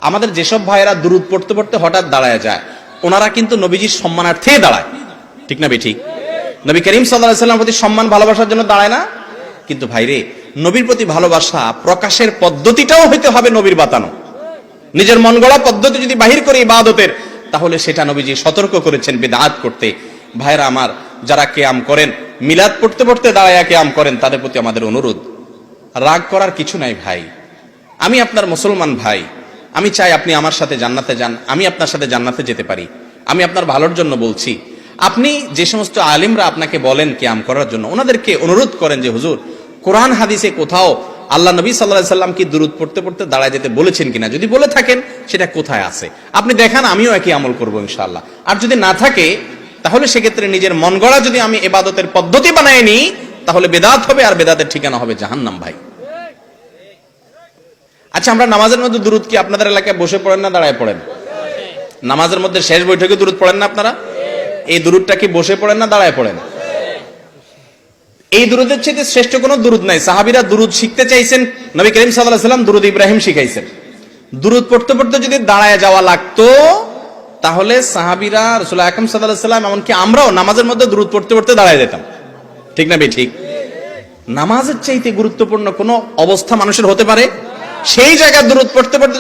আমাদের যেসব ভাইয়েরা দুরূদ পড়তে পড়তে হঠাৎ দাঁড়ায় যায়, ওনারা কিন্তু নবীজির সম্মানার্থে দাঁড়ায়, ঠিক না বেঠিক? নবী করিম সাল্লাল্লাহু আলাইহি ওয়াসাল্লামের প্রতি সম্মান ভালোবাসার জন্য দাঁড়ায় না? কিন্তু ভাইরে, নবীর প্রতি ভালোবাসা প্রকাশের পদ্ধতিটাও হইতে হবে নবীর বাতানো। নিজের মন গড়া পদ্ধতি যদি বাহির করে ইবাদতের, তাহলে সেটা নবীজি সতর্ক করেছেন বিদআত করতে। ভাইরা আমার, যারা কিয়াম করেন, মিলাদ পড়তে পড়তে দাঁড়ায়া কিয়াম করেন, তাদের প্রতি আমাদের অনুরোধ, রাগ করার কিছু নাই ভাই। আমি আপনার মুসলমান ভাই, আমি চাই আপনি আমার সাথে জান্নাতে যান, আমি আপনার সাথে জান্নাতে যেতে পারি। আমি আপনার ভালোর জন্য বলছি। আপনি যে সমস্ত আলেমরা আপনাকে বলেন কিয়াম করার জন্য, ওনাদেরকে অনুরোধ করেন যে হুজুর, কোরআন হাদিসে কোথাও আল্লাহ নবী সাল্লাল্লাহু আলাইহি সাল্লাম কি দুরূদ পড়তে পড়তে দাঁড়ায় যেতে বলেছেন কিনা, যদি বলে থাকেন সেটা কোথায় আছে আপনি দেখান, আমিও একই আমল করব ইনশাআল্লাহ। আর যদি না থাকে, তাহলে সেক্ষেত্রে নিজের মন গড়া যদি আমি ইবাদতের পদ্ধতি বানায় নিই, তাহলে বেদাত হবে, আর বেদাতের ঠিকানা হবে জাহান্নাম। ভাই আচ্ছা, আমরা নামাজের মধ্যে দুরূদ কি আপনাদের এলাকায় বসে পড়েন না দাঁড়ায় পড়েন? নামাজের মধ্যে শেষ বৈঠকে দুরূদ পড়েন না আপনারা? এই দুরূদটা কি বসে পড়েন না দাঁড়ায় পড়েন? এই দুরূদের চেয়ে শ্রেষ্ঠ কোনো দুরূদ নাই। সাহাবীরা দুরূদ শিখতে চাইছেন, নবী করিম সাল্লাল্লাহু আলাইহি ওয়াসাল্লাম দুরূদ ইব্রাহিম শিখাইছেন। দুরূদ পড়তে পড়তে যদি দাঁড়ায় যাওয়া লাগতো, তাহলে সাহাবীরা, রাসূল আকরাম সাল্লাল্লাহু আলাইহি ওয়াসাল্লাম, এমনকি আমরাও নামাজের মধ্যে দুরূদ পড়তে পড়তে দাঁড়ায় যেতাম, ঠিক না বেঠিক? নামাজের চাইতে গুরুত্বপূর্ণ কোনো অবস্থা মানুষের হতে পারে? সেই জায়গায় দুরূদ পড়তে পড়তে